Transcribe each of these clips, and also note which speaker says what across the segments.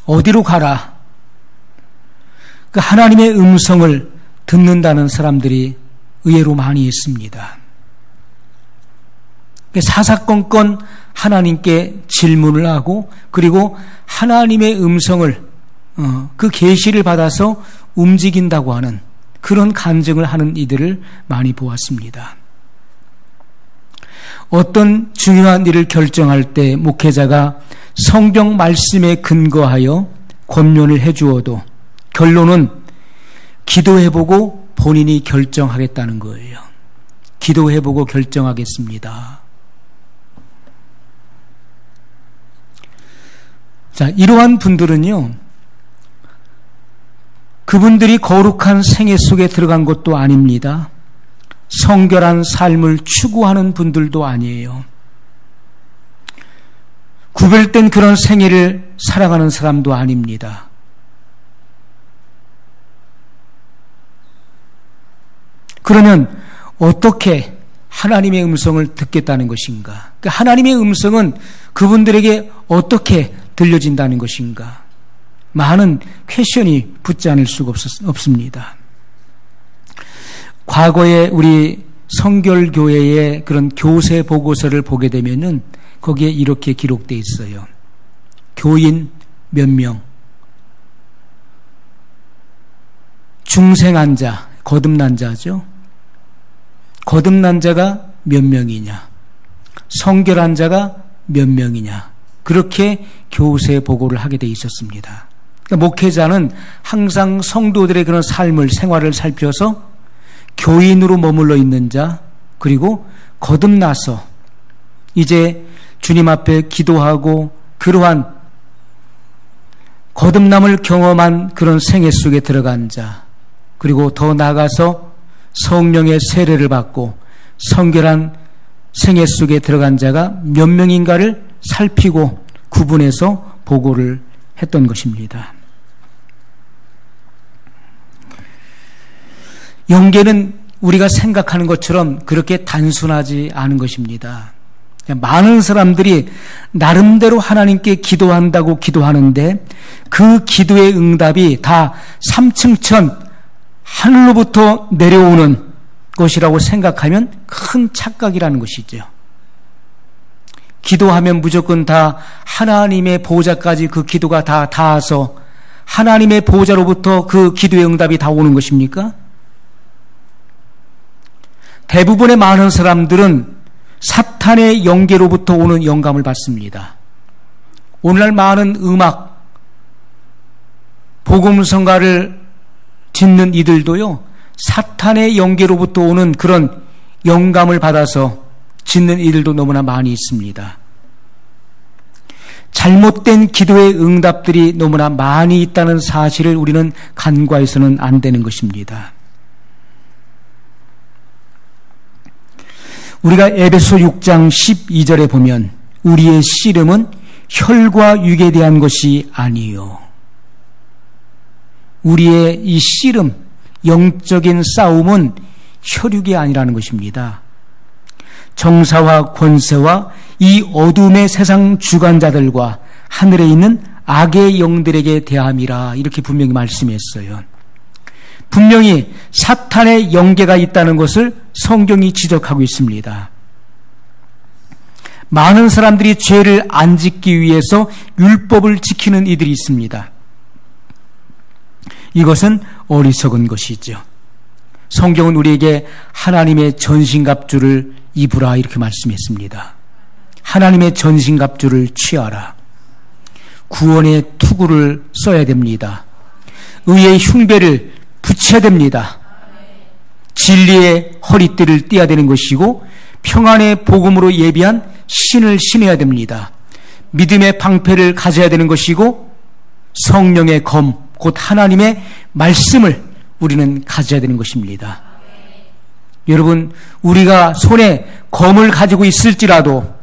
Speaker 1: 어디로 가라? 그 하나님의 음성을 듣는다는 사람들이 의외로 많이 있습니다. 사사건건 하나님께 질문을 하고 그리고 하나님의 음성을 그 계시를 받아서 움직인다고 하는 그런 간증을 하는 이들을 많이 보았습니다. 어떤 중요한 일을 결정할 때 목회자가 성경 말씀에 근거하여 권면을 해주어도 결론은 기도해보고 본인이 결정하겠다는 거예요. 기도해보고 결정하겠습니다. 자, 이러한 분들은요, 그분들이 거룩한 생애 속에 들어간 것도 아닙니다. 성결한 삶을 추구하는 분들도 아니에요. 구별된 그런 생애를 살아가는 사람도 아닙니다. 그러면 어떻게 하나님의 음성을 듣겠다는 것인가? 하나님의 음성은 그분들에게 어떻게 들려진다는 것인가? 많은 퀘션이 붙지 않을 수가 없습니다. 과거에 우리 성결교회의 그런 교세 보고서를 보게 되면은 거기에 이렇게 기록되어 있어요. 교인 몇 명, 중생한 자, 거듭난 자죠. 거듭난 자가 몇 명이냐, 성결한 자가 몇 명이냐, 그렇게 교세 보고를 하게 돼 있었습니다. 그러니까 목회자는 항상 성도들의 그런 삶을, 생활을 살펴서 교인으로 머물러 있는 자, 그리고 거듭나서 이제 주님 앞에 기도하고 그러한 거듭남을 경험한 그런 생애 속에 들어간 자, 그리고 더 나아가서 성령의 세례를 받고 성결한 생애 속에 들어간 자가 몇 명인가를 살피고 구분해서 보고를 했던 것입니다. 영계는 우리가 생각하는 것처럼 그렇게 단순하지 않은 것입니다. 많은 사람들이 나름대로 하나님께 기도한다고 기도하는데 그 기도의 응답이 다 3층 천 하늘로부터 내려오는 것이라고 생각하면 큰 착각이라는 것이죠. 기도하면 무조건 다 하나님의 보호자까지 그 기도가 다 닿아서 하나님의 보호자로부터 그 기도의 응답이 다 오는 것입니까? 대부분의 많은 사람들은 사탄의 영계로부터 오는 영감을 받습니다. 오늘날 많은 음악, 복음성가를 짓는 이들도요, 사탄의 영계로부터 오는 그런 영감을 받아서 짓는 이들도 너무나 많이 있습니다. 잘못된 기도의 응답들이 너무나 많이 있다는 사실을 우리는 간과해서는 안 되는 것입니다. 우리가 에베소 6장 12절에 보면 우리의 씨름은 혈과 육에 대한 것이 아니요. 우리의 이 씨름, 영적인 싸움은 혈육이 아니라는 것입니다. 정사와 권세와 이 어둠의 세상 주관자들과 하늘에 있는 악의 영들에게 대함이라, 이렇게 분명히 말씀했어요. 분명히 사탄의 영계가 있다는 것을 성경이 지적하고 있습니다. 많은 사람들이 죄를 안 짓기 위해서 율법을 지키는 이들이 있습니다. 이것은 어리석은 것이죠. 성경은 우리에게 하나님의 전신갑주를 입으라, 이렇게 말씀했습니다. 하나님의 전신갑주를 취하라. 구원의 투구를 써야 됩니다. 의의 흉배를 붙여야 됩니다. 진리의 허리띠를 띠어야 되는 것이고 평안의 복음으로 예비한 신을 신어야 됩니다. 믿음의 방패를 가져야 되는 것이고 성령의 검, 곧 하나님의 말씀을 우리는 가져야 되는 것입니다. 여러분, 우리가 손에 검을 가지고 있을지라도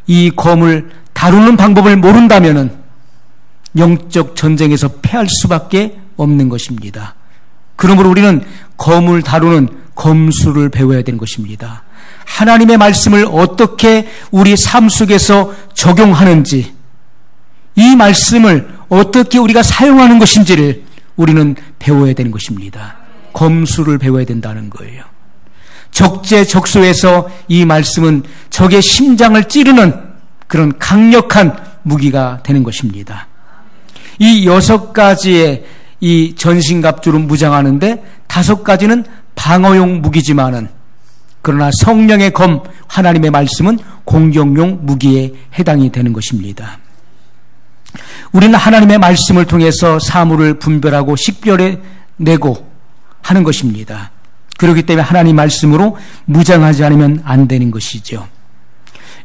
Speaker 1: 이 검을 다루는 방법을 모른다면은 영적 전쟁에서 패할 수밖에 없는 것입니다. 그러므로 우리는 검을 다루는 검술을 배워야 되는 것입니다. 하나님의 말씀을 어떻게 우리 삶 속에서 적용하는지, 이 말씀을 어떻게 우리가 사용하는 것인지를 우리는 배워야 되는 것입니다. 검수를 배워야 된다는 거예요. 적재적소에서 이 말씀은 적의 심장을 찌르는 그런 강력한 무기가 되는 것입니다. 이 6가지의 이 전신갑주를 무장하는데 5가지는 방어용 무기지만은 그러나 성령의 검 하나님의 말씀은 공격용 무기에 해당이 되는 것입니다. 우리는 하나님의 말씀을 통해서 사물을 분별하고 식별해내고 하는 것입니다. 그렇기 때문에 하나님 말씀으로 무장하지 않으면 안 되는 것이죠.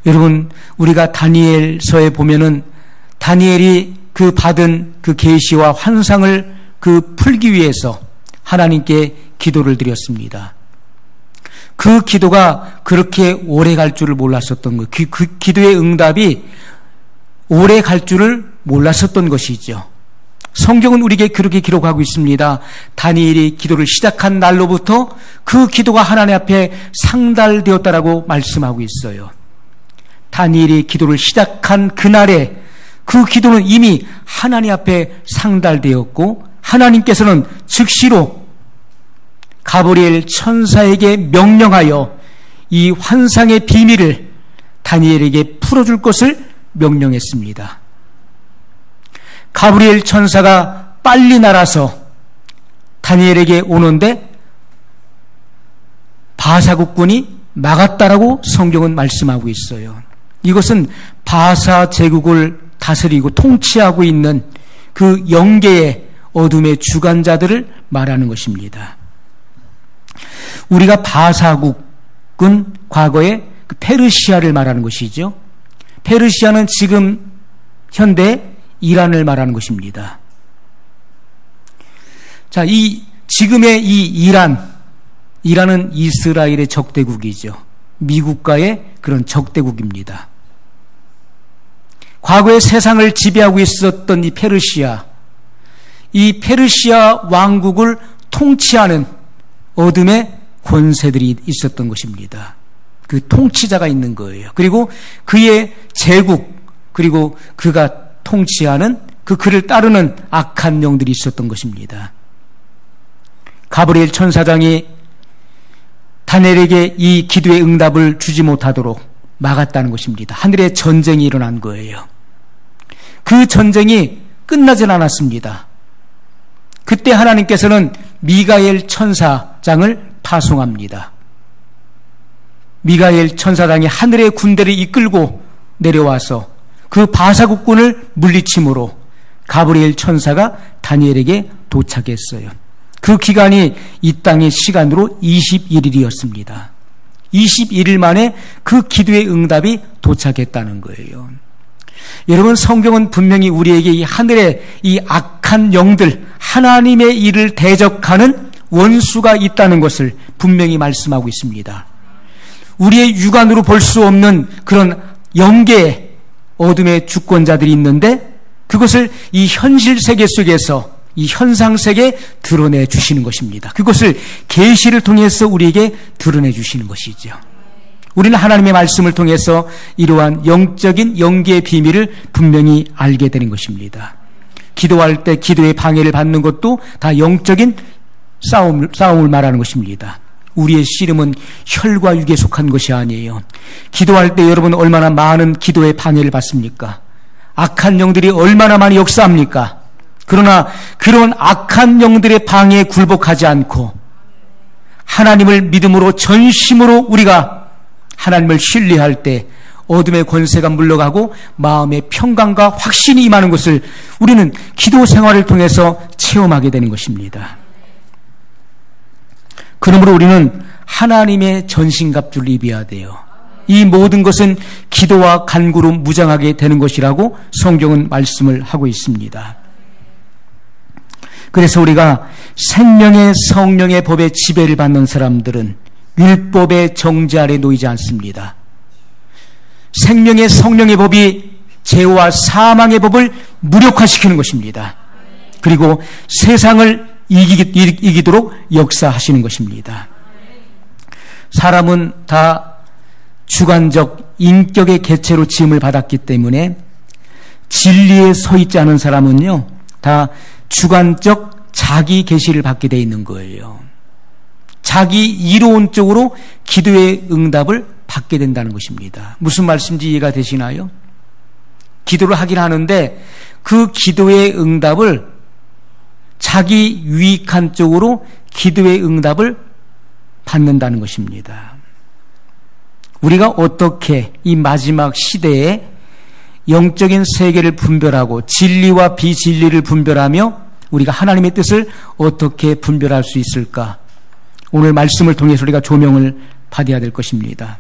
Speaker 1: 여러분, 우리가 다니엘서에 보면은 다니엘이 그 받은 그 계시와 환상을 그 풀기 위해서 하나님께 기도를 드렸습니다. 그 기도가 그렇게 오래 갈 줄을 몰랐었던 것, 그 기도의 응답이 오래 갈 줄을 몰랐었던 것이죠. 성경은 우리에게 그렇게 기록하고 있습니다. 다니엘이 기도를 시작한 날로부터 그 기도가 하나님 앞에 상달되었다라고 말씀하고 있어요. 다니엘이 기도를 시작한 그날에 그 기도는 이미 하나님 앞에 상달되었고 하나님께서는 즉시로 가브리엘 천사에게 명령하여 이 환상의 비밀을 다니엘에게 풀어줄 것을 명령했습니다. 가브리엘 천사가 빨리 날아서 다니엘에게 오는데 바사국군이 막았다라고 성경은 말씀하고 있어요. 이것은 바사 제국을 다스리고 통치하고 있는 그 영계의 어둠의 주관자들을 말하는 것입니다. 우리가 바사국은 과거에 페르시아를 말하는 것이죠. 페르시아는 지금 현대 이란을 말하는 것입니다. 자, 지금의 이 이란은 이스라엘의 적대국이죠. 미국과의 그런 적대국입니다. 과거에 세상을 지배하고 있었던 이 페르시아 왕국을 통치하는 어둠의 권세들이 있었던 것입니다. 그 통치자가 있는 거예요. 그리고 그의 제국, 그리고 그가 통치하는 그를 따르는 악한 영들이 있었던 것입니다. 가브리엘 천사장이 다니엘에게 이 기도의 응답을 주지 못하도록 막았다는 것입니다. 하늘에 전쟁이 일어난 거예요. 그 전쟁이 끝나진 않았습니다. 그때 하나님께서는 미가엘 천사장을 파송합니다. 미가엘 천사장이 하늘의 군대를 이끌고 내려와서 그 바사국군을 물리침으로 가브리엘 천사가 다니엘에게 도착했어요. 그 기간이 이 땅의 시간으로 21일이었습니다. 21일 만에 그 기도의 응답이 도착했다는 거예요. 여러분, 성경은 분명히 우리에게 이 하늘의 이 악한 영들, 하나님의 일을 대적하는 원수가 있다는 것을 분명히 말씀하고 있습니다. 우리의 육안으로 볼 수 없는 그런 영계의 어둠의 주권자들이 있는데 그것을 이 현실 세계 속에서 이 현상 세계에 드러내 주시는 것입니다. 그것을 계시를 통해서 우리에게 드러내 주시는 것이죠. 우리는 하나님의 말씀을 통해서 이러한 영적인 영계의 비밀을 분명히 알게 되는 것입니다. 기도할 때 기도의 방해를 받는 것도 다 영적인 싸움을 말하는 것입니다. 우리의 씨름은 혈과 육에 속한 것이 아니에요. 기도할 때 여러분 얼마나 많은 기도의 방해를 받습니까? 악한 영들이 얼마나 많이 역사합니까? 그러나 그런 악한 영들의 방해에 굴복하지 않고 하나님을 믿음으로 전심으로 우리가 하나님을 신뢰할 때 어둠의 권세가 물러가고 마음의 평강과 확신이 임하는 것을 우리는 기도 생활을 통해서 체험하게 되는 것입니다. 그러므로 우리는 하나님의 전신갑주를 입어야 돼요. 이 모든 것은 기도와 간구로 무장하게 되는 것이라고 성경은 말씀을 하고 있습니다. 그래서 우리가 생명의 성령의 법에 지배를 받는 사람들은 율법의 정죄 아래 놓이지 않습니다. 생명의 성령의 법이 죄와 사망의 법을 무력화시키는 것입니다. 그리고 세상을 이기도록 역사하시는 것입니다. 사람은 다 주관적 인격의 개체로 지음을 받았기 때문에 진리에 서 있지 않은 사람은요, 다 주관적 자기 계시를 받게 돼 있는 거예요. 자기 이론적으로 기도의 응답을 받게 된다는 것입니다. 무슨 말씀인지 이해가 되시나요? 기도를 하긴 하는데 그 기도의 응답을 자기 유익한 쪽으로 기도의 응답을 받는다는 것입니다. 우리가 어떻게 이 마지막 시대에 영적인 세계를 분별하고 진리와 비진리를 분별하며 우리가 하나님의 뜻을 어떻게 분별할 수 있을까? 오늘 말씀을 통해서 우리가 조명을 받아야 될 것입니다.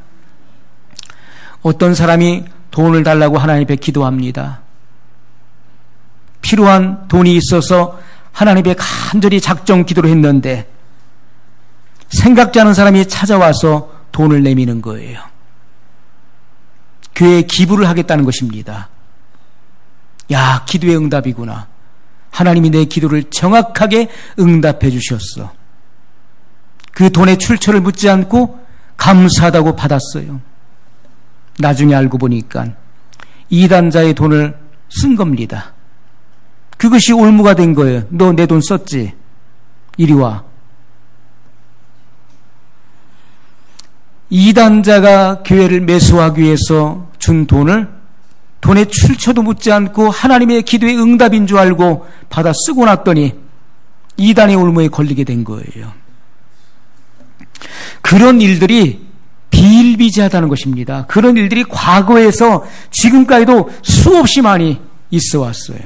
Speaker 1: 어떤 사람이 돈을 달라고 하나님 앞에 기도합니다. 필요한 돈이 있어서 하나님 앞에 간절히 작정 기도를 했는데 생각지 않은 사람이 찾아와서 돈을 내미는 거예요. 교회에 기부를 하겠다는 것입니다. 야, 기도의 응답이구나. 하나님이 내 기도를 정확하게 응답해 주셨어. 그 돈의 출처를 묻지 않고 감사하다고 받았어요. 나중에 알고 보니까 이단자의 돈을 쓴 겁니다. 그것이 올무가 된 거예요. 너 내 돈 썼지? 이리 와. 이단자가 교회를 매수하기 위해서 준 돈을 돈의 출처도 묻지 않고 하나님의 기도의 응답인 줄 알고 받아 쓰고 났더니 이단의 올무에 걸리게 된 거예요. 그런 일들이 비일비재하다는 것입니다. 그런 일들이 과거에서 지금까지도 수없이 많이 있어 왔어요.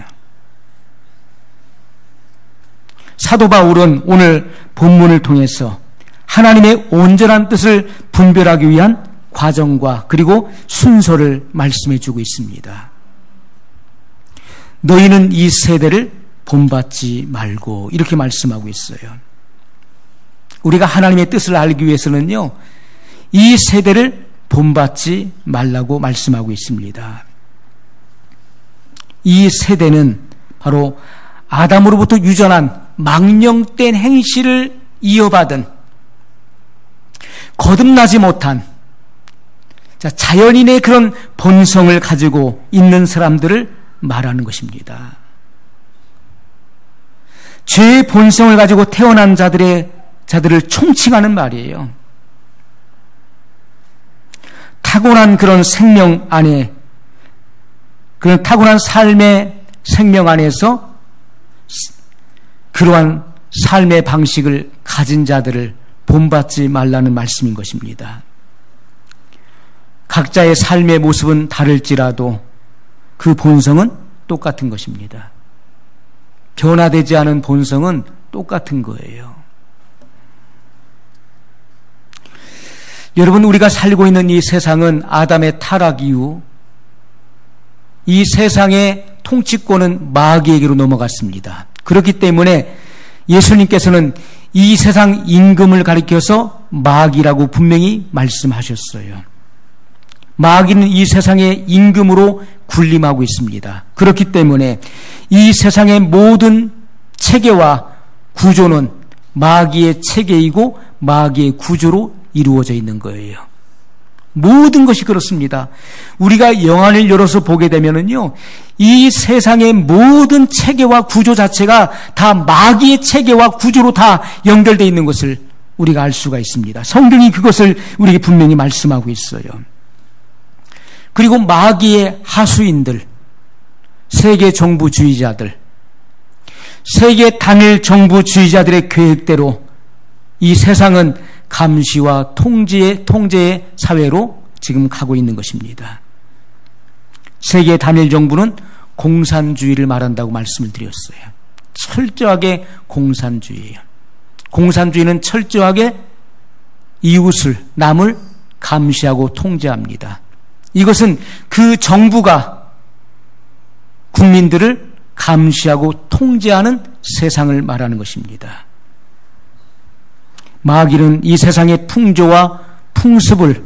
Speaker 1: 사도 바울은 오늘 본문을 통해서 하나님의 온전한 뜻을 분별하기 위한 과정과 그리고 순서를 말씀해 주고 있습니다. 너희는 이 세대를 본받지 말고 이렇게 말씀하고 있어요. 우리가 하나님의 뜻을 알기 위해서는요, 이 세대를 본받지 말라고 말씀하고 있습니다. 이 세대는 바로 아담으로부터 유전한 망령된 행실을 이어받은 거듭나지 못한 자연인의 그런 본성을 가지고 있는 사람들을 말하는 것입니다. 죄의 본성을 가지고 태어난 자들을 총칭하는 말이에요. 타고난 그런 생명 안에, 그런 타고난 삶의 생명 안에서 그러한 삶의 방식을 가진 자들을 본받지 말라는 말씀인 것입니다. 각자의 삶의 모습은 다를지라도 그 본성은 똑같은 것입니다. 변화되지 않은 본성은 똑같은 거예요. 여러분, 우리가 살고 있는 이 세상은 아담의 타락 이후 이 세상의 통치권은 마귀에게로 넘어갔습니다. 그렇기 때문에 예수님께서는 이 세상 임금을 가리켜서 마귀라고 분명히 말씀하셨어요. 마귀는 이 세상의 임금으로 군림하고 있습니다. 그렇기 때문에 이 세상의 모든 체계와 구조는 마귀의 체계이고 마귀의 구조로 이루어져 있는 거예요. 모든 것이 그렇습니다. 우리가 영안을 열어서 보게 되면은요, 이 세상의 모든 체계와 구조 자체가 다 마귀의 체계와 구조로 다 연결되어 있는 것을 우리가 알 수가 있습니다. 성경이 그것을 우리에게 분명히 말씀하고 있어요. 그리고 마귀의 하수인들, 세계 정부주의자들, 세계 단일 정부주의자들의 계획대로 이 세상은 감시와 통제의 사회로 지금 가고 있는 것입니다. 세계 단일 정부는 공산주의를 말한다고 말씀을 드렸어요. 철저하게 공산주의예요. 공산주의는 철저하게 이웃을, 남을 감시하고 통제합니다. 이것은 그 정부가 국민들을 감시하고 통제하는 세상을 말하는 것입니다. 마귀는 이 세상의 풍조와 풍습을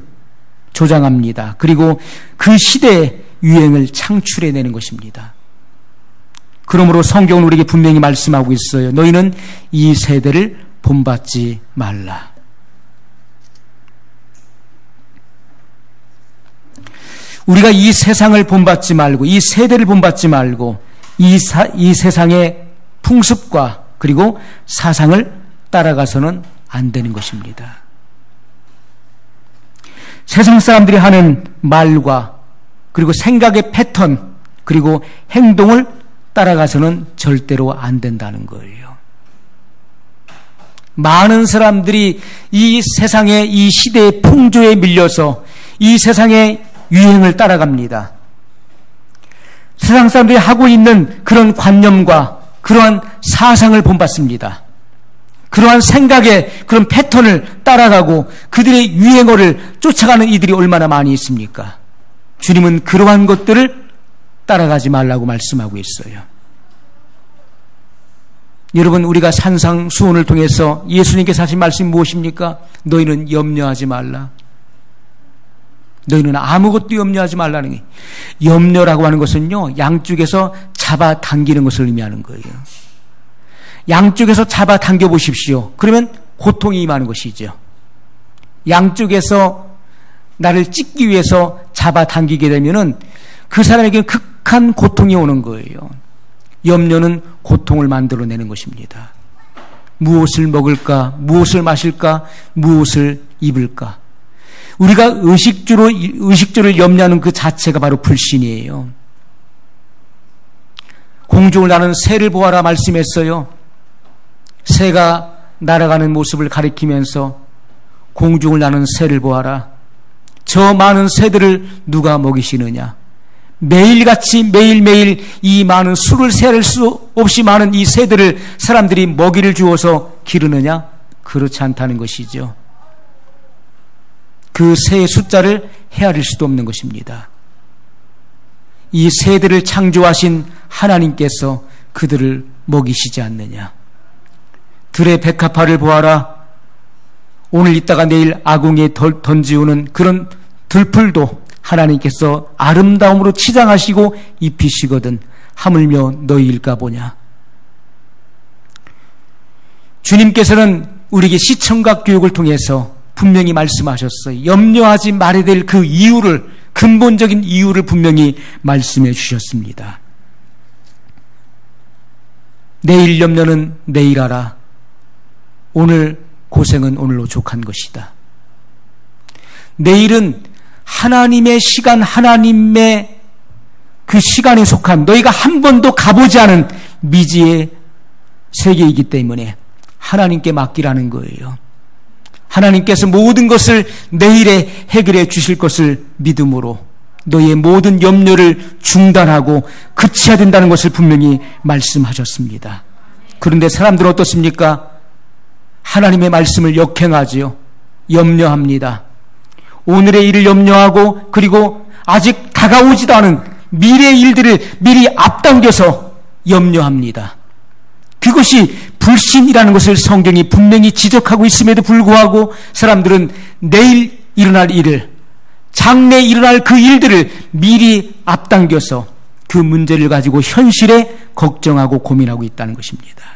Speaker 1: 조장합니다. 그리고 그 시대의 유행을 창출해내는 것입니다. 그러므로 성경은 우리에게 분명히 말씀하고 있어요. 너희는 이 세대를 본받지 말라. 우리가 이 세상을 본받지 말고, 이 세대를 본받지 말고, 이 세상의 풍습과 그리고 사상을 따라가서는 안 되는 것입니다. 세상 사람들이 하는 말과 그리고 생각의 패턴 그리고 행동을 따라가서는 절대로 안 된다는 거예요. 많은 사람들이 이 세상의 이 시대의 풍조에 밀려서 이 세상의 유행을 따라갑니다. 세상 사람들이 하고 있는 그런 관념과 그러한 사상을 본받습니다. 그러한 생각의 그런 패턴을 따라가고 그들의 유행어를 쫓아가는 이들이 얼마나 많이 있습니까? 주님은 그러한 것들을 따라가지 말라고 말씀하고 있어요. 여러분, 우리가 산상수훈을 통해서 예수님께서 하신 말씀이 무엇입니까? 너희는 염려하지 말라. 너희는 아무것도 염려하지 말라는 게, 염려라고 하는 것은요, 양쪽에서 잡아당기는 것을 의미하는 거예요. 양쪽에서 잡아당겨 보십시오. 그러면 고통이 임하는 것이죠. 양쪽에서 나를 찢기 위해서 잡아당기게 되면은 그 사람에게는 극한 고통이 오는 거예요. 염려는 고통을 만들어내는 것입니다. 무엇을 먹을까? 무엇을 마실까? 무엇을 입을까? 우리가 의식주를 염려하는 그 자체가 바로 불신이에요. 공중을 나는 새를 보아라 말씀했어요. 새가 날아가는 모습을 가리키면서 공중을 나는 새를 보아라. 저 많은 새들을 누가 먹이시느냐? 매일같이 매일매일 이 많은 수를 세할 수 없이 많은 이 새들을 사람들이 먹이를 주어서 기르느냐? 그렇지 않다는 것이죠. 그 새의 숫자를 헤아릴 수도 없는 것입니다. 이 새들을 창조하신 하나님께서 그들을 먹이시지 않느냐? 들의 백합화를 보아라. 오늘 있다가 내일 아궁이에 던지우는 그런 들풀도 하나님께서 아름다움으로 치장하시고 입히시거든 하물며 너희일까 보냐. 주님께서는 우리에게 시청각 교육을 통해서 분명히 말씀하셨어요. 염려하지 말아야 될 그 이유를, 근본적인 이유를 분명히 말씀해 주셨습니다. 내일 염려는 내일 하라. 오늘 고생은 오늘로 족한 것이다. 내일은 하나님의 시간, 하나님의 그 시간에 속한, 너희가 한 번도 가보지 않은 미지의 세계이기 때문에 하나님께 맡기라는 거예요. 하나님께서 모든 것을 내일에 해결해 주실 것을 믿음으로 너희의 모든 염려를 중단하고 그쳐야 된다는 것을 분명히 말씀하셨습니다. 그런데 사람들은 어떻습니까? 하나님의 말씀을 역행하지요. 염려합니다. 오늘의 일을 염려하고 그리고 아직 다가오지도 않은 미래의 일들을 미리 앞당겨서 염려합니다. 그것이 불신이라는 것을 성경이 분명히 지적하고 있음에도 불구하고 사람들은 내일 일어날 일을, 장래에 일어날 그 일들을 미리 앞당겨서 그 문제를 가지고 현실에 걱정하고 고민하고 있다는 것입니다.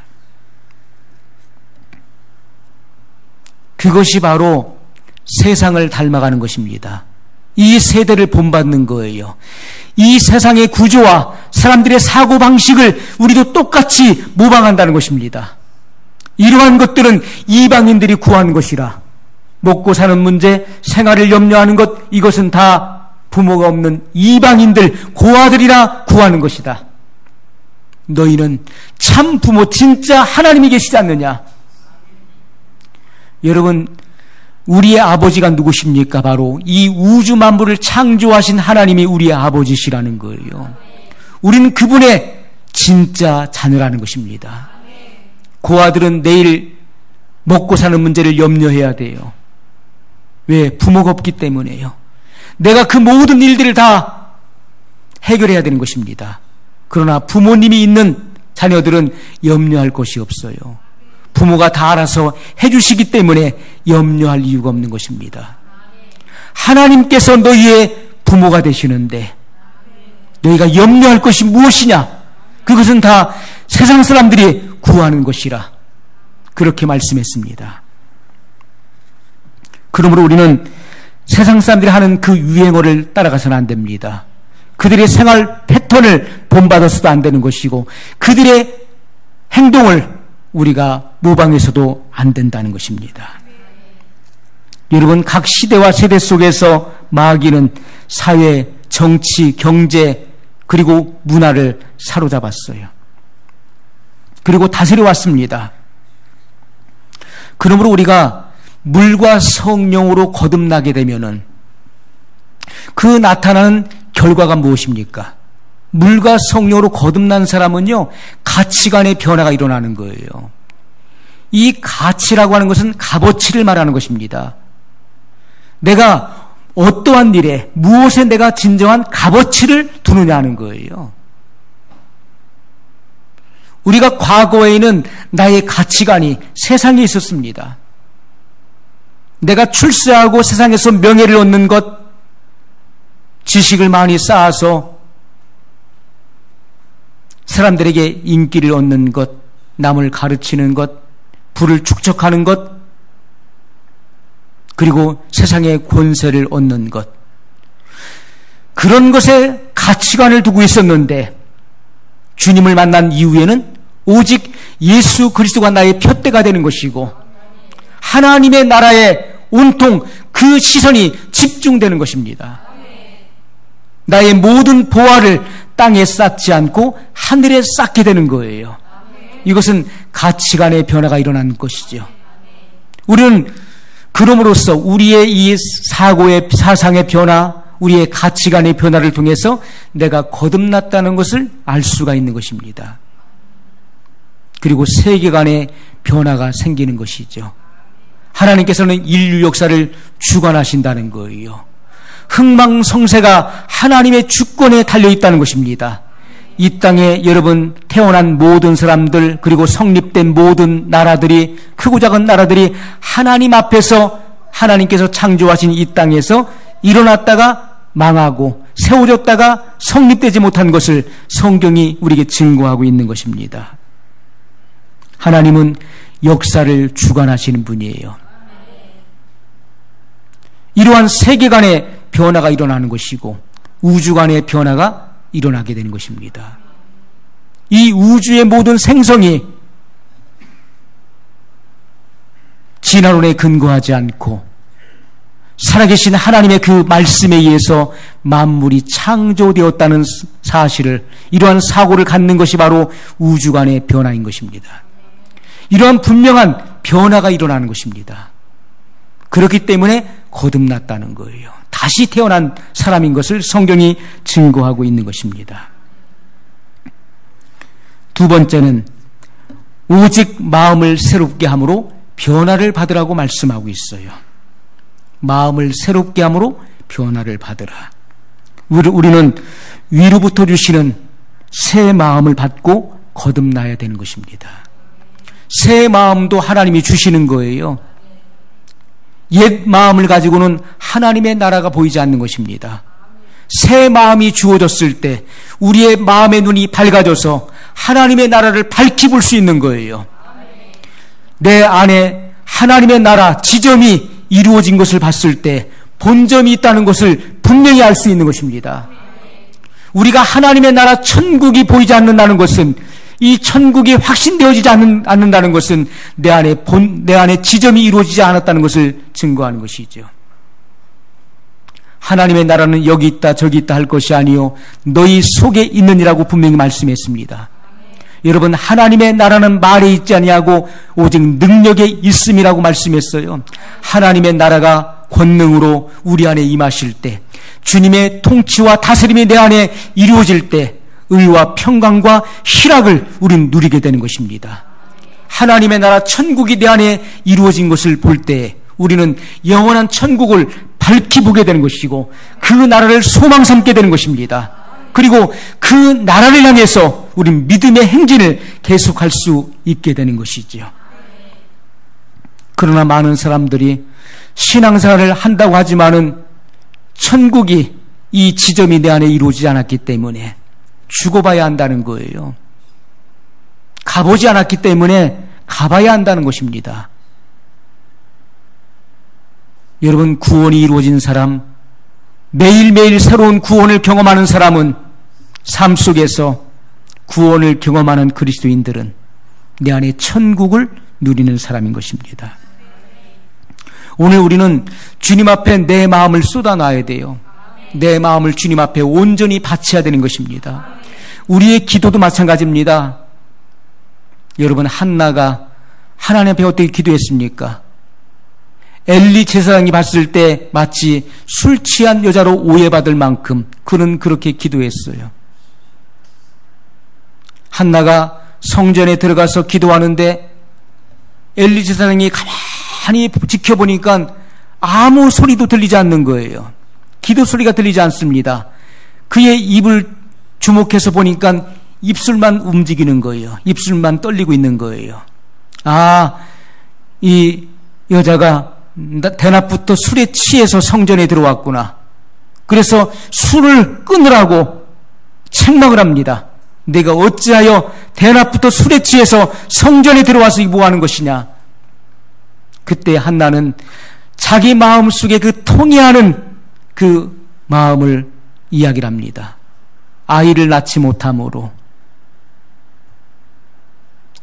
Speaker 1: 그것이 바로 세상을 닮아가는 것입니다. 이 세대를 본받는 거예요. 이 세상의 구조와 사람들의 사고방식을 우리도 똑같이 모방한다는 것입니다. 이러한 것들은 이방인들이 구한 것이라. 먹고 사는 문제, 생활을 염려하는 것, 이것은 다 부모가 없는 이방인들, 고아들이라 구하는 것이다. 너희는 참 부모, 진짜 하나님이 계시지 않느냐? 여러분, 우리의 아버지가 누구십니까? 바로 이 우주 만물을 창조하신 하나님이 우리의 아버지시라는 거예요. 우리는 그분의 진짜 자녀라는 것입니다. 고아들은 내일 먹고 사는 문제를 염려해야 돼요. 왜? 부모가 없기 때문에요. 내가 그 모든 일들을 다 해결해야 되는 것입니다. 그러나 부모님이 있는 자녀들은 염려할 것이 없어요. 부모가 다 알아서 해주시기 때문에 염려할 이유가 없는 것입니다. 하나님께서 너희의 부모가 되시는데 너희가 염려할 것이 무엇이냐? 그것은 다 세상 사람들이 구하는 것이라 그렇게 말씀했습니다. 그러므로 우리는 세상 사람들이 하는 그 유행어를 따라가서는 안 됩니다. 그들의 생활 패턴을 본받아서도 안 되는 것이고 그들의 행동을 우리가 모방해서도 안 된다는 것입니다. 여러분, 각 시대와 세대 속에서 마귀는 사회, 정치, 경제 그리고 문화를 사로잡았어요. 그리고 다스려 왔습니다. 그러므로 우리가 물과 성령으로 거듭나게 되면은 그 나타나는 결과가 무엇입니까? 물과 성령으로 거듭난 사람은요, 가치관의 변화가 일어나는 거예요. 이 가치라고 하는 것은 값어치를 말하는 것입니다. 내가 어떠한 일에, 무엇에 내가 진정한 값어치를 두느냐는 거예요. 우리가 과거에는 나의 가치관이 세상에 있었습니다. 내가 출세하고 세상에서 명예를 얻는 것, 지식을 많이 쌓아서 사람들에게 인기를 얻는 것, 남을 가르치는 것, 부를 축적하는 것, 그리고 세상의 권세를 얻는 것, 그런 것에 가치관을 두고 있었는데 주님을 만난 이후에는 오직 예수 그리스도가 나의 푯대가 되는 것이고 하나님의 나라에 온통 그 시선이 집중되는 것입니다. 나의 모든 보화를 땅에 쌓지 않고 하늘에 쌓게 되는 거예요. 이것은 가치관의 변화가 일어난 것이죠. 우리는 그럼으로써 우리의 이 사고의 사상의 변화, 우리의 가치관의 변화를 통해서 내가 거듭났다는 것을 알 수가 있는 것입니다. 그리고 세계관의 변화가 생기는 것이죠. 하나님께서는 인류 역사를 주관하신다는 거예요. 흥망성쇠가 하나님의 주권에 달려있다는 것입니다. 이 땅에 여러분 태어난 모든 사람들 그리고 성립된 모든 나라들이, 크고 작은 나라들이 하나님 앞에서 하나님께서 창조하신 이 땅에서 일어났다가 망하고 세워졌다가 성립되지 못한 것을 성경이 우리에게 증거하고 있는 것입니다. 하나님은 역사를 주관하시는 분이에요. 이러한 세계관의 변화가 일어나는 것이고 우주관의 변화가 일어나게 되는 것입니다. 이 우주의 모든 생성이 진화론에 근거하지 않고 살아계신 하나님의 그 말씀에 의해서 만물이 창조되었다는 사실을, 이러한 사고를 갖는 것이 바로 우주관의 변화인 것입니다. 이러한 분명한 변화가 일어나는 것입니다. 그렇기 때문에 거듭났다는 거예요. 다시 태어난 사람인 것을 성경이 증거하고 있는 것입니다. 두 번째는 오직 마음을 새롭게 함으로 변화를 받으라고 말씀하고 있어요. 마음을 새롭게 함으로 변화를 받으라. 우리는 위로부터 주시는 새 마음을 받고 거듭나야 되는 것입니다. 새 마음도 하나님이 주시는 거예요. 옛 마음을 가지고는 하나님의 나라가 보이지 않는 것입니다. 새 마음이 주어졌을 때 우리의 마음의 눈이 밝아져서 하나님의 나라를 밝히 볼 수 있는 거예요. 내 안에 하나님의 나라 지점이 이루어진 것을 봤을 때 본점이 있다는 것을 분명히 알 수 있는 것입니다. 우리가 하나님의 나라 천국이 보이지 않는다는 것은, 이 천국이 확신되어지지 않는다는 것은 내 안에 지점이 이루어지지 않았다는 것을 증거하는 것이죠. 하나님의 나라는 여기 있다 저기 있다 할 것이 아니요 너희 속에 있느니라고 분명히 말씀했습니다. 여러분, 하나님의 나라는 말에 있지 아니하고 오직 능력에 있음이라고 말씀했어요. 하나님의 나라가 권능으로 우리 안에 임하실 때, 주님의 통치와 다스림이 내 안에 이루어질 때 의와 평강과 희락을 우리는 누리게 되는 것입니다. 하나님의 나라 천국이 내 안에 이루어진 것을 볼 때 우리는 영원한 천국을 밝히 보게 되는 것이고 그 나라를 소망 삼게 되는 것입니다. 그리고 그 나라를 향해서 우리는 믿음의 행진을 계속할 수 있게 되는 것이지요. 그러나 많은 사람들이 신앙생활을 한다고 하지만은 천국이, 이 지점이 내 안에 이루어지지 않았기 때문에 죽어봐야 한다는 거예요. 가보지 않았기 때문에 가봐야 한다는 것입니다. 여러분, 구원이 이루어진 사람, 매일매일 새로운 구원을 경험하는 사람은, 삶 속에서 구원을 경험하는 그리스도인들은 내 안에 천국을 누리는 사람인 것입니다. 오늘 우리는 주님 앞에 내 마음을 쏟아놔야 돼요. 내 마음을 주님 앞에 온전히 바쳐야 되는 것입니다. 우리의 기도도 마찬가지입니다. 여러분, 한나가 하나님 앞에 어떻게 기도했습니까? 엘리 제사장이 봤을 때 마치 술 취한 여자로 오해받을 만큼 그는 그렇게 기도했어요. 한나가 성전에 들어가서 기도하는데 엘리 제사장이 가만히 지켜보니까 아무 소리도 들리지 않는 거예요. 기도 소리가 들리지 않습니다. 그의 입을 주목해서 보니까 입술만 움직이는 거예요. 입술만 떨리고 있는 거예요. 이 여자가 대낮부터 술에 취해서 성전에 들어왔구나. 그래서 술을 끊으라고 책망을 합니다. 내가 어찌하여 대낮부터 술에 취해서 성전에 들어와서 뭐 하는 것이냐. 그때 한나는 자기 마음속에 그 통해하는 그 마음을 이야기를 합니다. 아이를 낳지 못함으로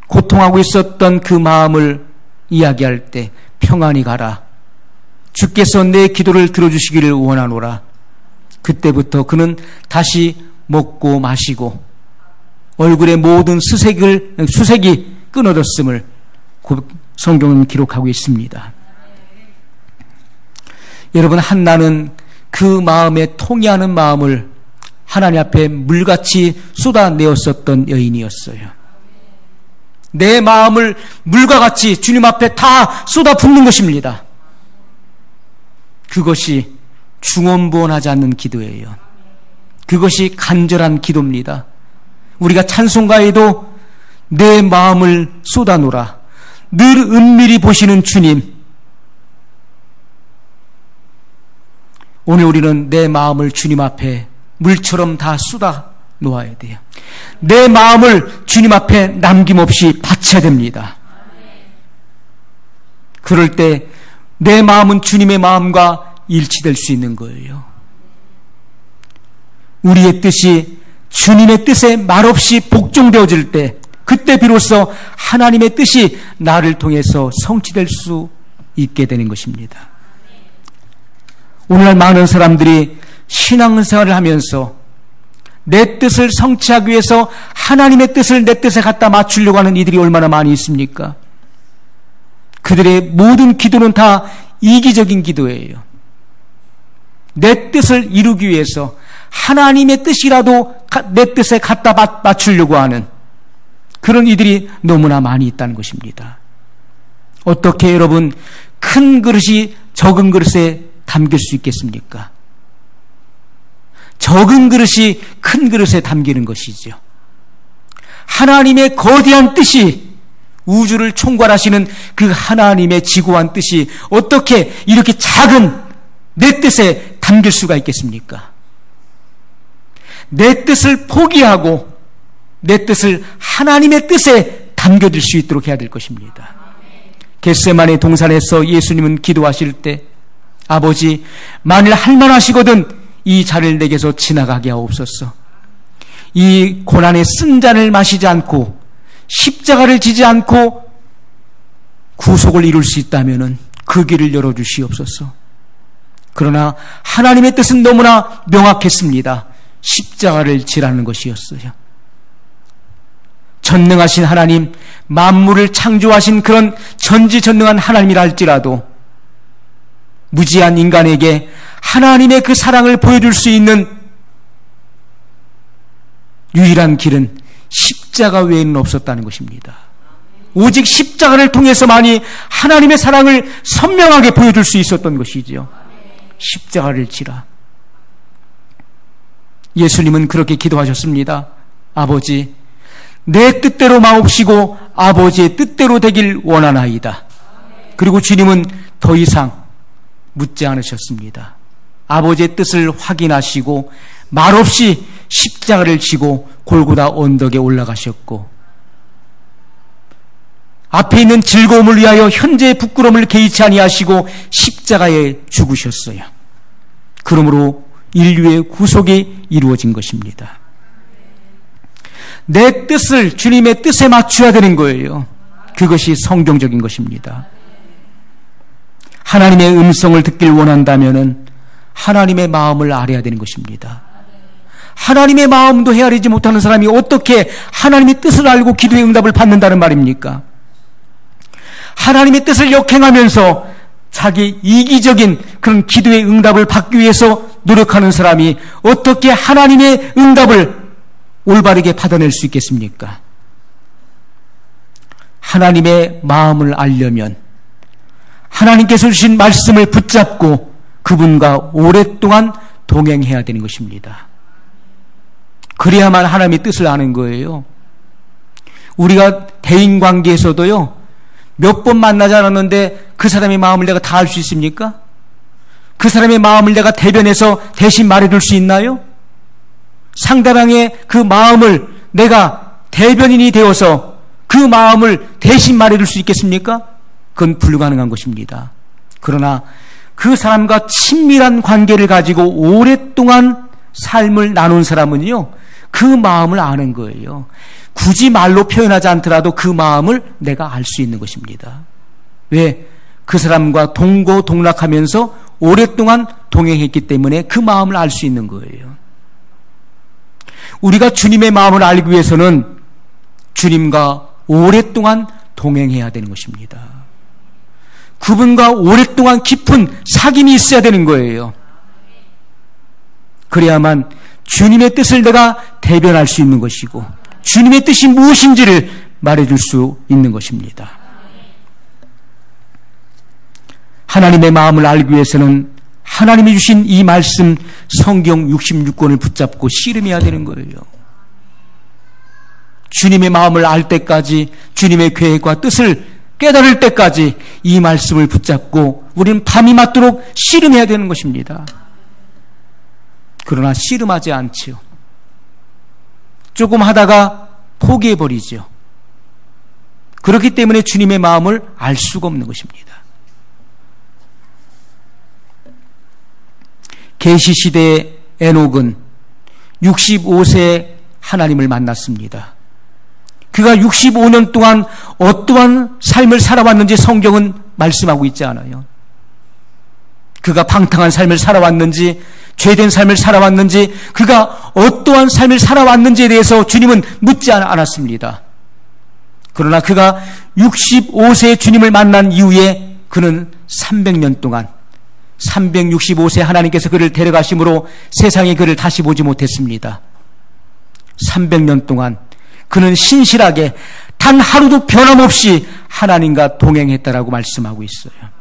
Speaker 1: 고통하고 있었던 그 마음을 이야기할 때 평안히 가라. 주께서 내 기도를 들어주시기를 원하노라. 그때부터 그는 다시 먹고 마시고 얼굴의 모든 수색이 끊어졌음을 성경은 기록하고 있습니다. 여러분, 한나는 그 마음에 통해하는 마음을 하나님 앞에 물같이 쏟아내었었던 여인이었어요. 내 마음을 물과 같이 주님 앞에 다 쏟아붓는 것입니다. 그것이 중언부언하지 않는 기도예요. 그것이 간절한 기도입니다. 우리가 찬송가에도 내 마음을 쏟아놓으라. 늘 은밀히 보시는 주님. 오늘 우리는 내 마음을 주님 앞에 물처럼 다 쏟아 놓아야 돼요. 내 마음을 주님 앞에 남김없이 바쳐야 됩니다. 그럴 때 내 마음은 주님의 마음과 일치될 수 있는 거예요. 우리의 뜻이 주님의 뜻에 말없이 복종되어질 때, 그때 비로소 하나님의 뜻이 나를 통해서 성취될 수 있게 되는 것입니다. 오늘날 많은 사람들이 신앙생활을 하면서 내 뜻을 성취하기 위해서 하나님의 뜻을 내 뜻에 갖다 맞추려고 하는 이들이 얼마나 많이 있습니까? 그들의 모든 기도는 다 이기적인 기도예요. 내 뜻을 이루기 위해서 하나님의 뜻이라도 내 뜻에 갖다 맞추려고 하는 그런 이들이 너무나 많이 있다는 것입니다. 어떻게 여러분 큰 그릇이 적은 그릇에 담길 수 있겠습니까? 적은 그릇이 큰 그릇에 담기는 것이죠. 하나님의 거대한 뜻이, 우주를 총괄하시는 그 하나님의 지고한 뜻이 어떻게 이렇게 작은 내 뜻에 담길 수가 있겠습니까? 내 뜻을 포기하고 내 뜻을 하나님의 뜻에 담겨질 수 있도록 해야 될 것입니다. 겟세마네 동산에서 예수님은 기도하실 때, 아버지, 만일 할만하시거든 이 잔을 내게서 지나가게 하옵소서. 이 고난의 쓴 잔을 마시지 않고 십자가를 지지 않고 구속을 이룰 수 있다면 그 길을 열어주시옵소서. 그러나 하나님의 뜻은 너무나 명확했습니다. 십자가를 지라는 것이었어요. 전능하신 하나님, 만물을 창조하신 그런 전지전능한 하나님이라 할지라도 무지한 인간에게 하나님의 그 사랑을 보여줄 수 있는 유일한 길은 십자가 외에는 없었다는 것입니다. 오직 십자가를 통해서만이 하나님의 사랑을 선명하게 보여줄 수 있었던 것이죠. 십자가를 지라. 예수님은 그렇게 기도하셨습니다. 아버지, 내 뜻대로 마옵시고 아버지의 뜻대로 되길 원하나이다. 그리고 주님은 더 이상 묻지 않으셨습니다. 아버지의 뜻을 확인하시고 말없이 십자가를 지고 골고다 언덕에 올라가셨고, 앞에 있는 즐거움을 위하여 현재의 부끄러움을 개의치 아니하시고 십자가에 죽으셨어요. 그러므로 인류의 구속이 이루어진 것입니다. 내 뜻을 주님의 뜻에 맞춰야 되는 거예요. 그것이 성경적인 것입니다. 하나님의 음성을 듣길 원한다면은 하나님의 마음을 알아야 되는 것입니다. 하나님의 마음도 헤아리지 못하는 사람이 어떻게 하나님의 뜻을 알고 기도의 응답을 받는다는 말입니까? 하나님의 뜻을 역행하면서 자기 이기적인 그런 기도의 응답을 받기 위해서 노력하는 사람이 어떻게 하나님의 응답을 올바르게 받아낼 수 있겠습니까? 하나님의 마음을 알려면 하나님께서 주신 말씀을 붙잡고 그분과 오랫동안 동행해야 되는 것입니다. 그래야만 하나님의 뜻을 아는 거예요. 우리가 대인관계에서도요, 몇 번 만나지 않았는데 그 사람의 마음을 내가 다 알 수 있습니까? 그 사람의 마음을 내가 대변해서 대신 말해줄 수 있나요? 상대방의 그 마음을 내가 대변인이 되어서 그 마음을 대신 말해줄 수 있겠습니까? 그건 불가능한 것입니다. 그러나 그 사람과 친밀한 관계를 가지고 오랫동안 삶을 나눈 사람은요, 그 마음을 아는 거예요. 굳이 말로 표현하지 않더라도 그 마음을 내가 알 수 있는 것입니다. 왜? 그 사람과 동고동락하면서 오랫동안 동행했기 때문에 그 마음을 알 수 있는 거예요. 우리가 주님의 마음을 알기 위해서는 주님과 오랫동안 동행해야 되는 것입니다. 그분과 오랫동안 깊은 사귐이 있어야 되는 거예요. 그래야만 주님의 뜻을 내가 대변할 수 있는 것이고 주님의 뜻이 무엇인지를 말해줄 수 있는 것입니다. 하나님의 마음을 알기 위해서는 하나님이 주신 이 말씀 성경 66권을 붙잡고 씨름해야 되는 거예요. 주님의 마음을 알 때까지, 주님의 계획과 뜻을 깨달을 때까지 이 말씀을 붙잡고 우리는 밤이 맞도록 씨름해야 되는 것입니다. 그러나 씨름하지 않지요. 조금 하다가 포기해버리죠. 그렇기 때문에 주님의 마음을 알 수가 없는 것입니다. 계시시대의 에녹은 65세에 하나님을 만났습니다. 그가 65년 동안 어떠한 삶을 살아왔는지 성경은 말씀하고 있지 않아요. 그가 방탕한 삶을 살아왔는지, 죄된 삶을 살아왔는지, 그가 어떠한 삶을 살아왔는지에 대해서 주님은 묻지 않았습니다. 그러나 그가 65세에 주님을 만난 이후에 그는 300년 동안 365세 하나님께서 그를 데려가심으로 세상에 그를 다시 보지 못했습니다. 300년 동안 그는 신실하게 단 하루도 변함없이 하나님과 동행했다라고 말씀하고 있어요.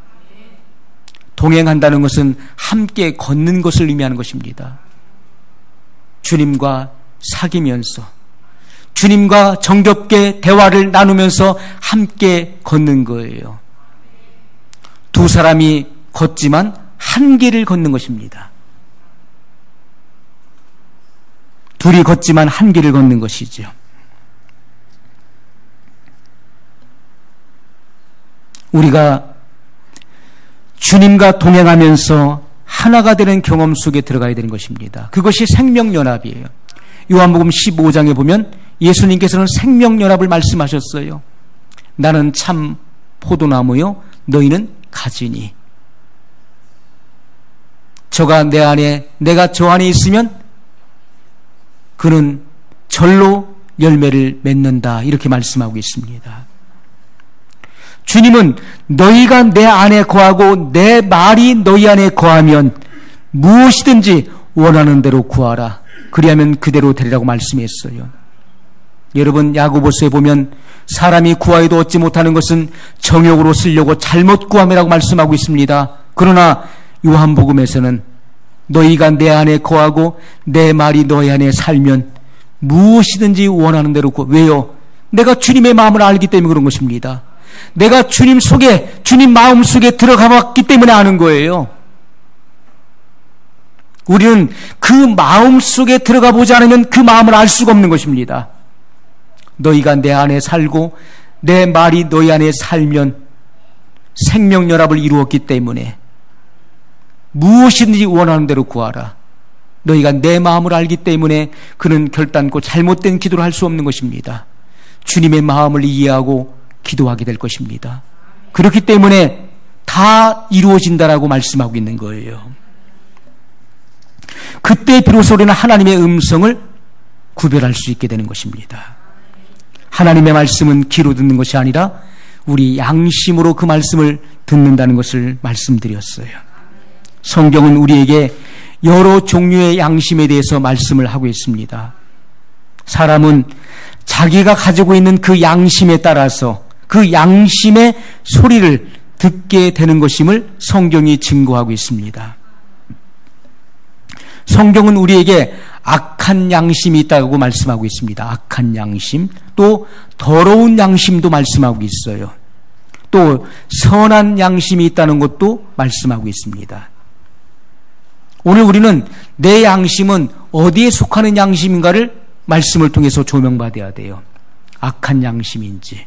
Speaker 1: 동행한다는 것은 함께 걷는 것을 의미하는 것입니다. 주님과 사귀면서 주님과 정겹게 대화를 나누면서 함께 걷는 거예요. 두 사람이 걷지만 한 길을 걷는 것입니다. 둘이 걷지만 한 길을 걷는 것이죠. 우리가 주님과 동행하면서 하나가 되는 경험 속에 들어가야 되는 것입니다. 그것이 생명연합이에요. 요한복음 15장에 보면 예수님께서는 생명연합을 말씀하셨어요. 나는 참 포도나무요 너희는 가지니 저가 내 안에 내가 저 안에 있으면 그는 절로 열매를 맺는다 이렇게 말씀하고 있습니다. 주님은 너희가 내 안에 거하고 내 말이 너희 안에 거하면 무엇이든지 원하는 대로 구하라. 그리하면 그대로 되리라고 말씀했어요. 여러분 야고보서에 보면 사람이 구하여도 얻지 못하는 것은 정욕으로 쓰려고 잘못 구함이라고 말씀하고 있습니다. 그러나 요한복음에서는 너희가 내 안에 거하고 내 말이 너희 안에 살면 무엇이든지 원하는 대로 왜요? 내가 주님의 마음을 알기 때문에 그런 것입니다. 내가 주님 속에 주님 마음 속에 들어가 봤기 때문에 아는 거예요. 우리는 그 마음 속에 들어가 보지 않으면 그 마음을 알 수가 없는 것입니다. 너희가 내 안에 살고 내 말이 너희 안에 살면 생명연합을 이루었기 때문에 무엇이든지 원하는 대로 구하라. 너희가 내 마음을 알기 때문에 그는 결단코 잘못된 기도를 할 수 없는 것입니다. 주님의 마음을 이해하고 기도하게 될 것입니다. 그렇기 때문에 다 이루어진다라고 말씀하고 있는 거예요. 그때 비로소 우리는 하나님의 음성을 구별할 수 있게 되는 것입니다. 하나님의 말씀은 귀로 듣는 것이 아니라 우리 양심으로 그 말씀을 듣는다는 것을 말씀드렸어요. 성경은 우리에게 여러 종류의 양심에 대해서 말씀을 하고 있습니다. 사람은 자기가 가지고 있는 그 양심에 따라서 그 양심의 소리를 듣게 되는 것임을 성경이 증거하고 있습니다. 성경은 우리에게 악한 양심이 있다고 말씀하고 있습니다. 악한 양심, 또 더러운 양심도 말씀하고 있어요. 또 선한 양심이 있다는 것도 말씀하고 있습니다. 오늘 우리는 내 양심은 어디에 속하는 양심인가를 말씀을 통해서 조명받아야 돼요. 악한 양심인지,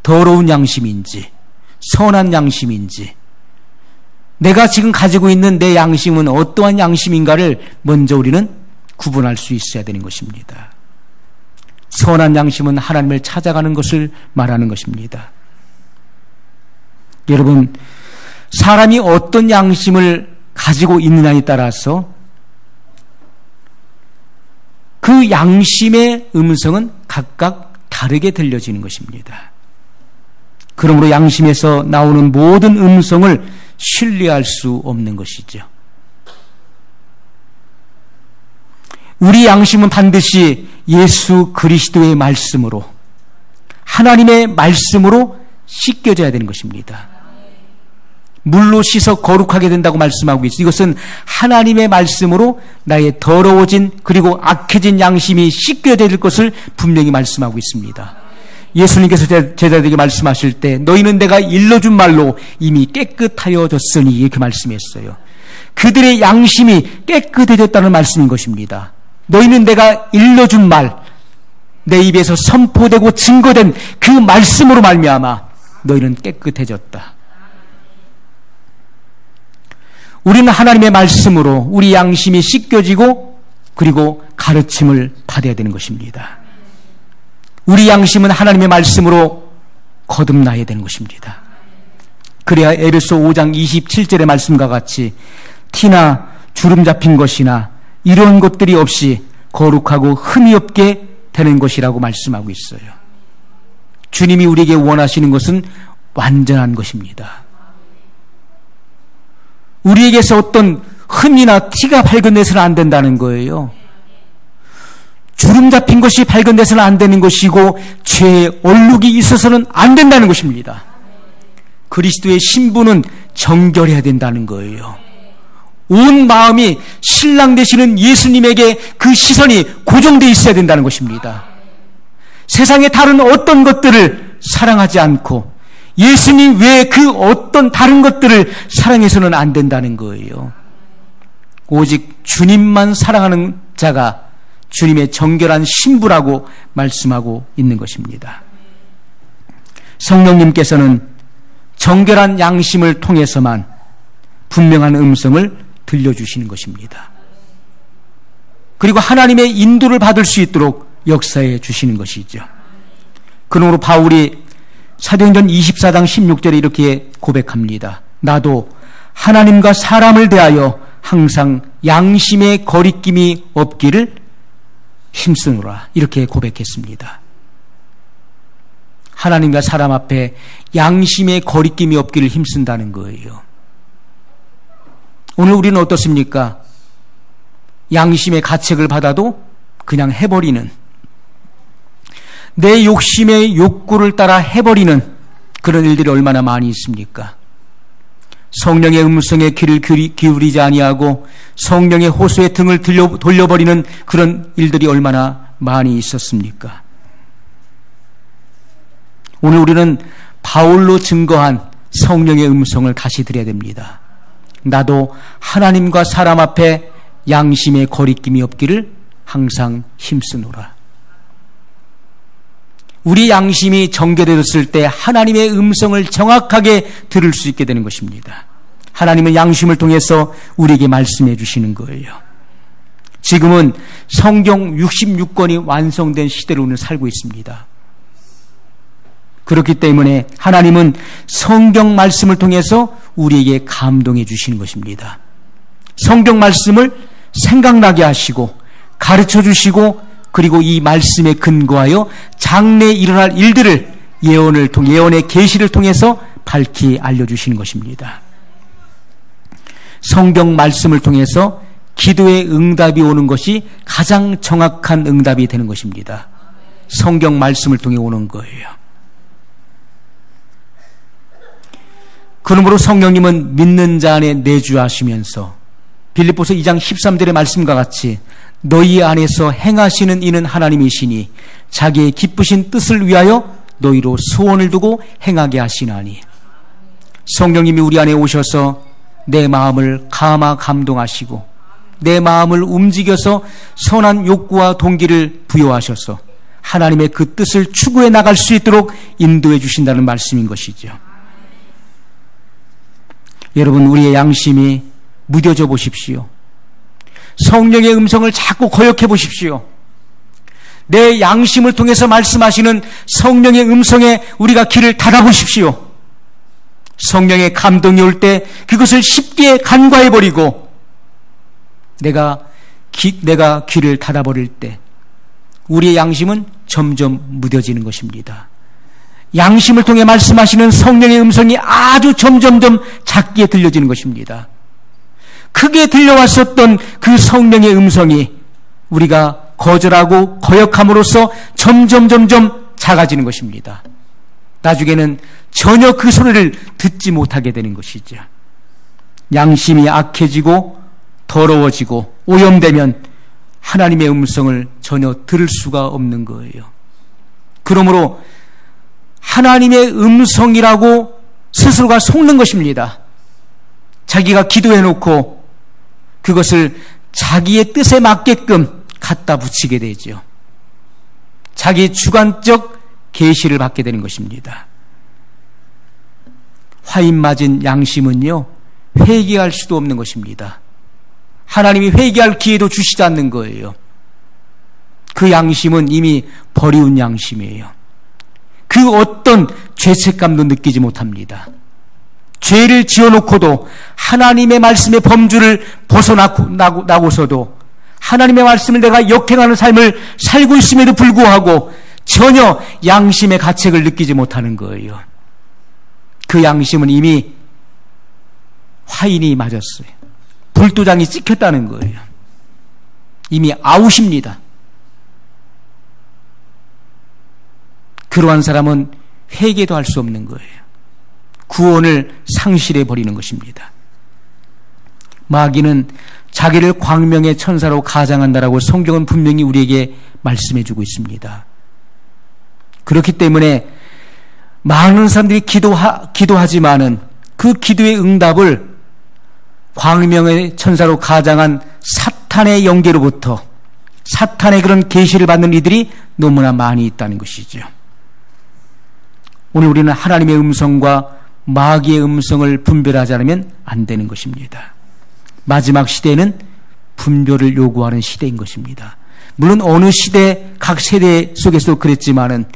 Speaker 1: 더러운 양심인지, 선한 양심인지, 내가 지금 가지고 있는 내 양심은 어떠한 양심인가를 먼저 우리는 구분할 수 있어야 되는 것입니다. 선한 양심은 하나님을 찾아가는 것을 말하는 것입니다. 여러분, 사람이 어떤 양심을 가지고 있느냐에 따라서 그 양심의 음성은 각각 다르게 들려지는 것입니다. 그러므로 양심에서 나오는 모든 음성을 신뢰할 수 없는 것이죠. 우리 양심은 반드시 예수 그리스도의 말씀으로, 하나님의 말씀으로 씻겨져야 되는 것입니다. 물로 씻어 거룩하게 된다고 말씀하고 있어요. 이것은 하나님의 말씀으로 나의 더러워진 그리고 악해진 양심이 씻겨질 것을 분명히 말씀하고 있습니다. 예수님께서 제자들에게 말씀하실 때 너희는 내가 일러준 말로 이미 깨끗하여졌으니 이렇게 말씀했어요. 그들의 양심이 깨끗해졌다는 말씀인 것입니다. 너희는 내가 일러준 말, 내 입에서 선포되고 증거된 그 말씀으로 말미암아 너희는 깨끗해졌다. 우리는 하나님의 말씀으로 우리 양심이 씻겨지고 그리고 가르침을 받아야 되는 것입니다. 우리 양심은 하나님의 말씀으로 거듭나야 되는 것입니다. 그래야 에베소 5장 27절의 말씀과 같이 티나 주름 잡힌 것이나 이런 것들이 없이 거룩하고 흠이 없게 되는 것이라고 말씀하고 있어요. 주님이 우리에게 원하시는 것은 완전한 것입니다. 우리에게서 어떤 흠이나 티가 발견돼서는 안 된다는 거예요. 주름 잡힌 것이 발견돼서는 안 되는 것이고 죄의 얼룩이 있어서는 안 된다는 것입니다. 그리스도의 신부는 정결해야 된다는 거예요. 온 마음이 신랑 되시는 예수님에게 그 시선이 고정되어 있어야 된다는 것입니다. 세상의 다른 어떤 것들을 사랑하지 않고 예수님 외에 그 어떤 다른 것들을 사랑해서는 안 된다는 거예요. 오직 주님만 사랑하는 자가 주님의 정결한 신부라고 말씀하고 있는 것입니다. 성령님께서는 정결한 양심을 통해서만 분명한 음성을 들려주시는 것입니다. 그리고 하나님의 인도를 받을 수 있도록 역사해 주시는 것이죠. 그러므로 바울이 사도행전 24장 16절에 이렇게 고백합니다. 나도 하나님과 사람을 대하여 항상 양심의 거리낌이 없기를 힘쓰노라. 이렇게 고백했습니다. 하나님과 사람 앞에 양심의 거리낌이 없기를 힘쓴다는 거예요. 오늘 우리는 어떻습니까? 양심의 가책을 받아도 그냥 해버리는, 내 욕심의 욕구를 따라 해버리는 그런 일들이 얼마나 많이 있습니까? 성령의 음성에 귀를 기울이지 아니하고 성령의 호소의 등을 돌려버리는 그런 일들이 얼마나 많이 있었습니까? 오늘 우리는 바울로 증거한 성령의 음성을 다시 들어야 됩니다. 나도 하나님과 사람 앞에 양심의 거리낌이 없기를 항상 힘쓰노라. 우리 양심이 정결해졌을 때 하나님의 음성을 정확하게 들을 수 있게 되는 것입니다. 하나님은 양심을 통해서 우리에게 말씀해 주시는 거예요. 지금은 성경 66권이 완성된 시대로 오늘 살고 있습니다. 그렇기 때문에 하나님은 성경 말씀을 통해서 우리에게 감동해 주시는 것입니다. 성경 말씀을 생각나게 하시고 가르쳐 주시고, 그리고 이 말씀에 근거하여 장래에 일어날 일들을 예언의 계시를 통해서 밝히 알려주시는 것입니다. 성경 말씀을 통해서 기도의 응답이 오는 것이 가장 정확한 응답이 되는 것입니다. 성경 말씀을 통해 오는 거예요. 그러므로 성령님은 믿는 자 안에 내주하시면서 빌립보서 2장 13절의 말씀과 같이 너희 안에서 행하시는 이는 하나님이시니 자기의 기쁘신 뜻을 위하여 너희로 소원을 두고 행하게 하시나니. 성령님이 우리 안에 오셔서 내 마음을 감동하시고 내 마음을 움직여서 선한 욕구와 동기를 부여하셔서 하나님의 그 뜻을 추구해 나갈 수 있도록 인도해 주신다는 말씀인 것이죠. 여러분, 우리의 양심이 무뎌져 보십시오. 성령의 음성을 자꾸 거역해 보십시오. 내 양심을 통해서 말씀하시는 성령의 음성에 우리가 귀를 닫아 보십시오. 성령의 감동이 올 때 그것을 쉽게 간과해 버리고 내가 귀를 닫아 버릴 때 우리의 양심은 점점 무뎌지는 것입니다. 양심을 통해 말씀하시는 성령의 음성이 아주 점점점 작게 들려지는 것입니다. 크게 들려왔었던 그 성령의 음성이 우리가 거절하고 거역함으로써 점점 작아지는 것입니다. 나중에는 전혀 그 소리를 듣지 못하게 되는 것이죠. 양심이 악해지고 더러워지고 오염되면 하나님의 음성을 전혀 들을 수가 없는 거예요. 그러므로 하나님의 음성이라고 스스로가 속는 것입니다. 자기가 기도해놓고 그것을 자기의 뜻에 맞게끔 갖다 붙이게 되죠. 자기 주관적 계시를 받게 되는 것입니다. 화인 맞은 양심은요, 회개할 수도 없는 것입니다. 하나님이 회개할 기회도 주시지 않는 거예요. 그 양심은 이미 버리운 양심이에요. 그 어떤 죄책감도 느끼지 못합니다. 죄를 지어놓고도 하나님의 말씀의 범주를 벗어나고서도 하나님의 말씀을 내가 역행하는 삶을 살고 있음에도 불구하고 전혀 양심의 가책을 느끼지 못하는 거예요. 그 양심은 이미 화인이 맞았어요. 불도장이 찍혔다는 거예요. 이미 아웃입니다. 그러한 사람은 회개도 할 수 없는 거예요. 구원을 상실해 버리는 것입니다. 마귀는 자기를 광명의 천사로 가장한다라고 성경은 분명히 우리에게 말씀해 주고 있습니다. 그렇기 때문에 많은 사람들이 기도하지만은 그 기도의 응답을 광명의 천사로 가장한 사탄의 영계로부터 사탄의 그런 계시를 받는 이들이 너무나 많이 있다는 것이죠. 오늘 우리는 하나님의 음성과 마귀의 음성을 분별하지 않으면 안 되는 것입니다. 마지막 시대는 분별을 요구하는 시대인 것입니다. 물론 어느 시대, 각 세대 속에서도 그랬지만은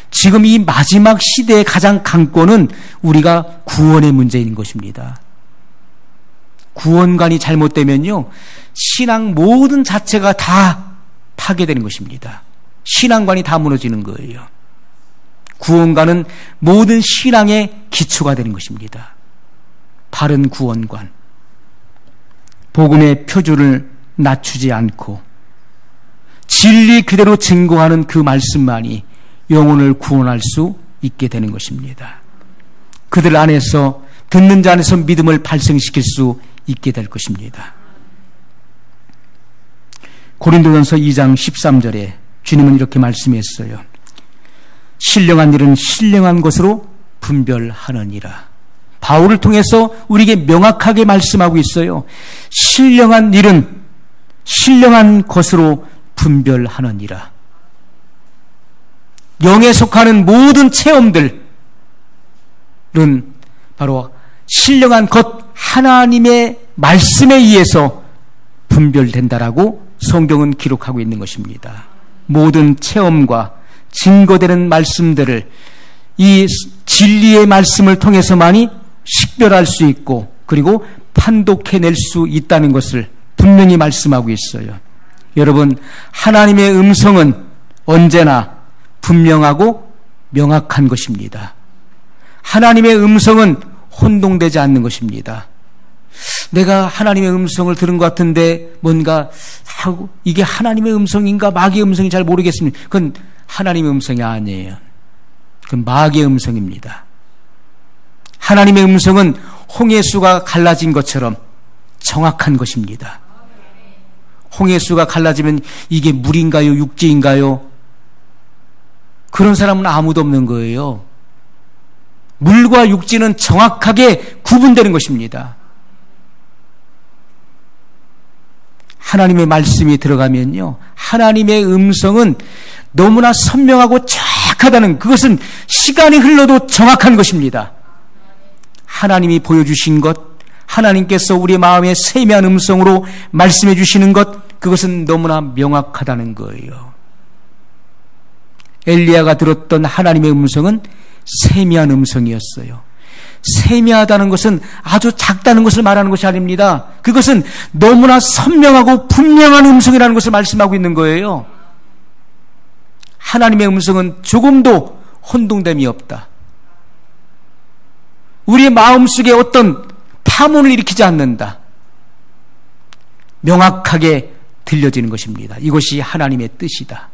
Speaker 1: 지금 이 마지막 시대의 가장 강권은 우리가 구원의 문제인 것입니다. 구원관이 잘못되면요, 신앙 모든 자체가 다 파괴되는 것입니다. 신앙관이 다 무너지는 거예요. 구원관은 모든 신앙의 기초가 되는 것입니다. 바른 구원관. 복음의 표준을 낮추지 않고 진리 그대로 증거하는 그 말씀만이 영혼을 구원할 수 있게 되는 것입니다. 그들 안에서, 듣는 자 안에서 믿음을 발생시킬 수 있게 될 것입니다. 고린도전서 2장 13절에 주님은 이렇게 말씀했어요. 신령한 일은 신령한 것으로 분별하느니라. 바울을 통해서 우리에게 명확하게 말씀하고 있어요. 신령한 일은 신령한 것으로 분별하느니라. 영에 속하는 모든 체험들은 바로 신령한 것 하나님의 말씀에 의해서 분별된다라고 성경은 기록하고 있는 것입니다. 모든 체험과 증거되는 말씀들을 이 진리의 말씀을 통해서만이 식별할 수 있고 그리고 판독해낼 수 있다는 것을 분명히 말씀하고 있어요. 여러분, 하나님의 음성은 언제나 분명하고 명확한 것입니다. 하나님의 음성은 혼동되지 않는 것입니다. 내가 하나님의 음성을 들은 것 같은데 뭔가 이게 하나님의 음성인가 마귀의 음성인지 잘 모르겠습니다. 그건 하나님의 음성이 아니에요. 그건 마귀의 음성입니다. 하나님의 음성은 홍해수가 갈라진 것처럼 정확한 것입니다. 홍해수가 갈라지면 이게 물인가요? 육지인가요? 그런 사람은 아무도 없는 거예요. 물과 육지는 정확하게 구분되는 것입니다. 하나님의 말씀이 들어가면요, 하나님의 음성은 너무나 선명하고 정확하다는, 그것은 시간이 흘러도 정확한 것입니다. 하나님이 보여주신 것, 하나님께서 우리 마음에 세미한 음성으로 말씀해 주시는 것, 그것은 너무나 명확하다는 거예요. 엘리야가 들었던 하나님의 음성은 세미한 음성이었어요. 세미하다는 것은 아주 작다는 것을 말하는 것이 아닙니다. 그것은 너무나 선명하고 분명한 음성이라는 것을 말씀하고 있는 거예요. 하나님의 음성은 조금도 혼동됨이 없다. 우리의 마음속에 어떤 파문을 일으키지 않는다. 명확하게 들려지는 것입니다. 이것이 하나님의 뜻이다.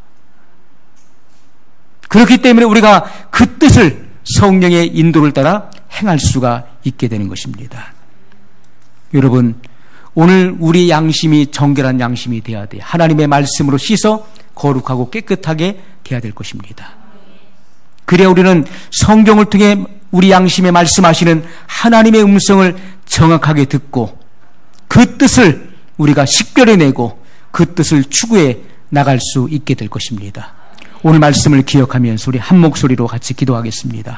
Speaker 1: 그렇기 때문에 우리가 그 뜻을 성령의 인도를 따라 행할 수가 있게 되는 것입니다. 여러분, 오늘 우리 양심이 정결한 양심이 되어야 돼요. 하나님의 말씀으로 씻어 거룩하고 깨끗하게 되어야 될 것입니다. 그래야 우리는 성경을 통해 우리 양심에 말씀하시는 하나님의 음성을 정확하게 듣고 그 뜻을 우리가 식별해내고 그 뜻을 추구해 나갈 수 있게 될 것입니다. 오늘 말씀을 기억하면서 우리 한 목소리로 같이 기도하겠습니다.